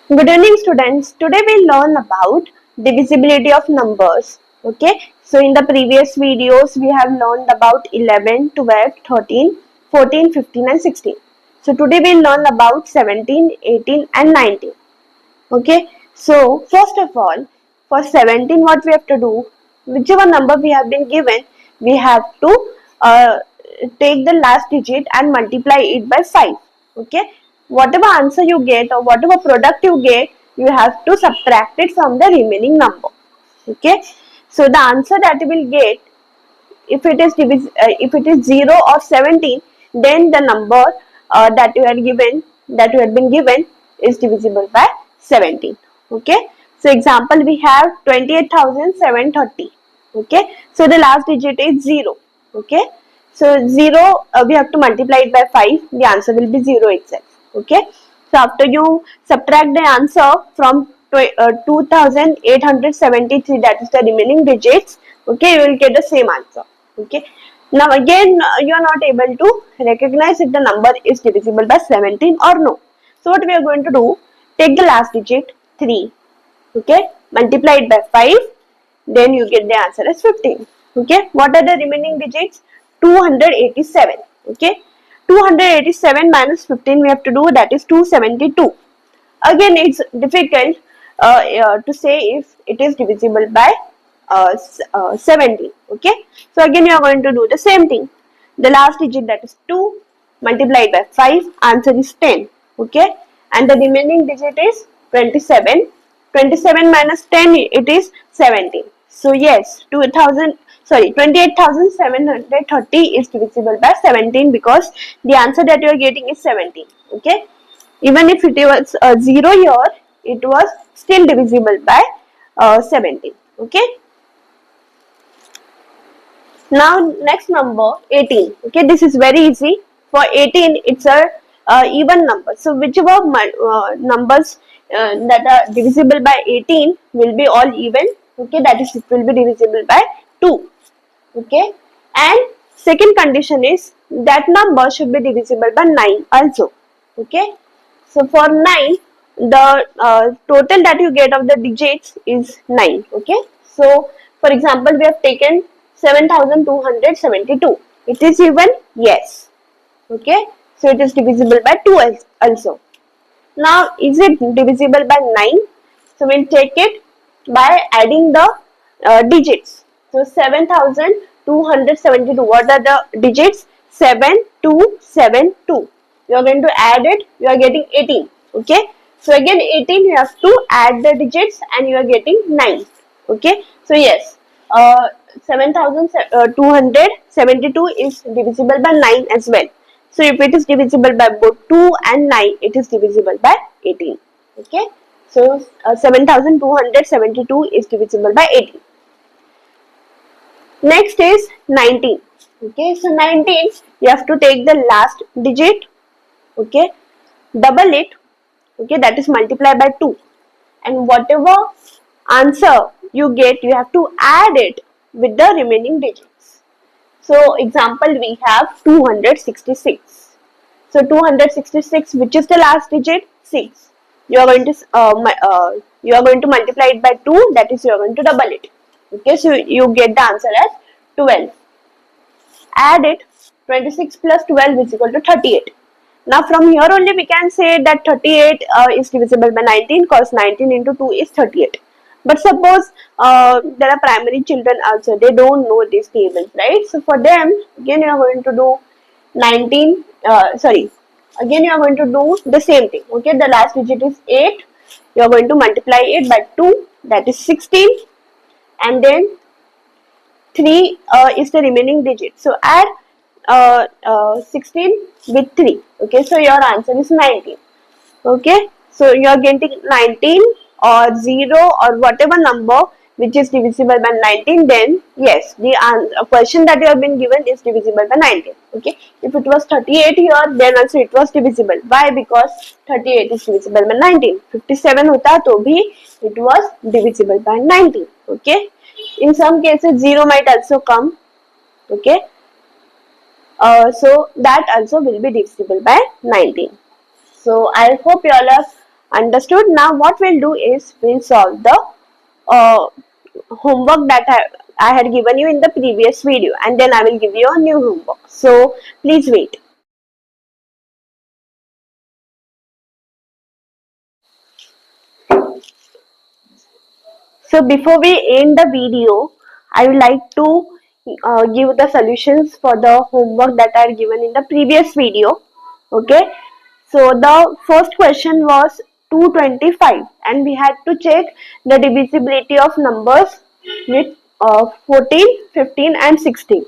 Good evening students. Today we learn about divisibility of numbers. Okay. So in the previous videos we have learned about 11, 12, 13, 14, 15 and 16. So today we learn about 17, 18 and 19. Okay. So first of all, for 17 what we have to do, whichever number we have been given, we have to take the last digit and multiply it by 5. Okay. Whatever answer you get or whatever product you get, you have to subtract it from the remaining number. Okay. So the answer that you will get, if it is 0 or 17, then the number that you had been given is divisible by 17. Okay. So example, we have 28,730. Okay. So the last digit is 0. Okay. So 0, we have to multiply it by 5. The answer will be 0 itself. Okay. So after you subtract the answer from 2873, that is the remaining digits, okay, you will get the same answer. Okay. Now again, you are not able to recognize if the number is divisible by 17 or no. So what we are going to do, take the last digit 3, okay, multiply it by 5, then you get the answer as 15. Okay. What are the remaining digits? 287. Okay. 287 minus 15 we have to do, that is 272. Again, it's difficult to say if it is divisible by 17. Okay. So again you are going to do the same thing. The last digit, that is 2, multiplied by 5, answer is 10. Okay. And the remaining digit is 27. 27 minus 10, it is 17. So yes, 28,730 is divisible by 17 because the answer that you are getting is 17. Okay. Even if it was 0 here, it was still divisible by 17. Okay. Now next number 18. Okay, this is very easy. For 18, it's a even number. So whichever numbers that are divisible by 18 will be all even. Okay, that is, it will be divisible by 2. Okay, and second condition is that number should be divisible by 9 also. Okay. So for 9, the total that you get of the digits is 9. Okay. So for example, we have taken 7,272. It is even? Yes. Okay. So it is divisible by 2 also. Now is it divisible by 9? So we'll take it by adding the digits. So 7,272. What are the digits? 7272. You are going to add it, you are getting 18. Okay. So again 18, you have to add the digits and you are getting 9. Okay. So yes, 7,272 is divisible by 9 as well. So if it is divisible by both 2 and 9, it is divisible by 18. Okay. So 7,272 is divisible by 18. Next is 19. Okay. So 19, you have to take the last digit. Okay. Double it. Okay. That is multiply by 2. And whatever answer you get, you have to add it with the remaining digits. So example, we have 266. So 266, which is the last digit? 6. You are going to multiply it by 2, that is, you are going to double it. Okay, so you get the answer as 12. Add it. 26 plus 12 is equal to 38. Now from here only we can say that 38 is divisible by 19 because 19 into 2 is 38. But suppose there are primary children also, they don't know these tables, right? So for them, again you are going to do again you are going to do the same thing. Okay, the last digit is 8. You are going to multiply it by 2, that is 16, and then 3 is the remaining digit. So add 16 with 3. Okay, so your answer is 19. Okay, so you are getting 19 or 0 or whatever number which is divisible by 19, then yes, the question that you have been given is divisible by 19. Okay, if it was 38 here, then also it was divisible. Why? Because 38 is divisible by 19. 57 hota to bhi it was divisible by 19. Okay, in some cases 0 might also come. Okay, so that also will be divisible by 19. So I hope you all have Understood? Now what we'll do is we'll solve the uh, homework that I had given you in the previous video, and then I will give you a new homework. So please wait. So before we end the video, I would like to give the solutions for the homework that are given in the previous video. Okay. So the first question was 225, and we had to check the divisibility of numbers with 14, 15 and 16.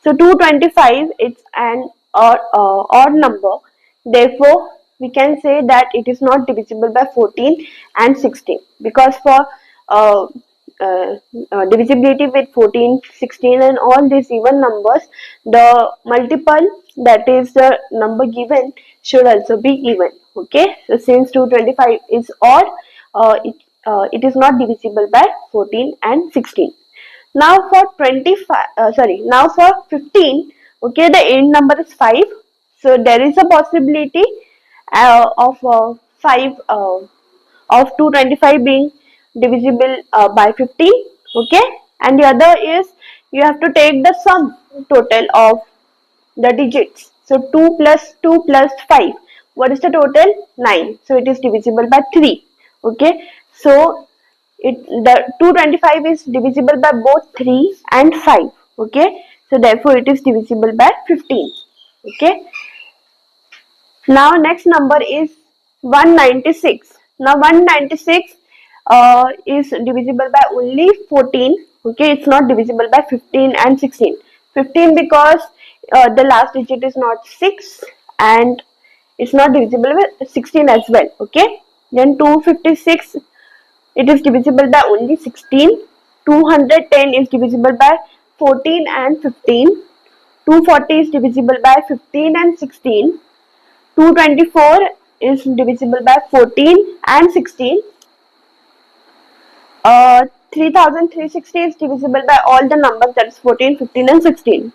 So 225 is an odd number. Therefore, we can say that it is not divisible by 14 and 16, because for uh, uh, divisibility with 14, 16 and all these even numbers, the multiple, that is the number given, should also be even. Okay, so since 225 is odd, it is not divisible by 14 and 16. Now for 25, now for 15, okay, the end number is 5. So there is a possibility of 5 of 225 being divisible by 15. Okay, and the other is you have to take the sum total of the digits. So 2 plus 2 plus 5. What is the total? 9. So it is divisible by 3. Okay. So the 225 is divisible by both 3 and 5. Okay. So therefore it is divisible by 15. Okay. Now next number is 196. Now 196 is divisible by only 14. Okay, it's not divisible by 15 and 16. 15 because the last digit is not 6, and it's not divisible with 16 as well. Okay, then 256, it is divisible by only 16. 210 is divisible by 14 and 15. 240 is divisible by 15 and 16. 224 is divisible by 14 and 16. 3360 is divisible by all the numbers, that is 14, 15 and 16.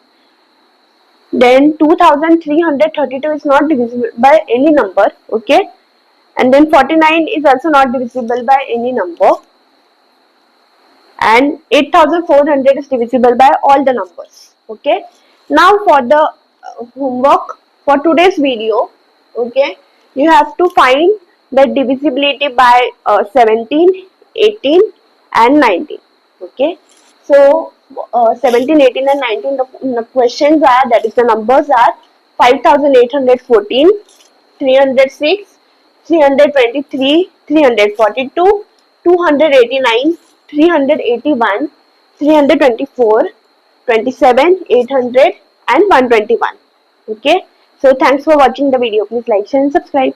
Then 2332 is not divisible by any number. Okay. And then 49 is also not divisible by any number. And 8400 is divisible by all the numbers. Okay. Now for the homework for today's video, okay, you have to find the divisibility by 17, 18 and 19. Okay, so 17, 18 and 19, the questions are, that is the numbers are 5814, 306, 323, 342, 289, 381, 324, 27, 800 and 121. Okay, so thanks for watching the video. Please like, share and subscribe.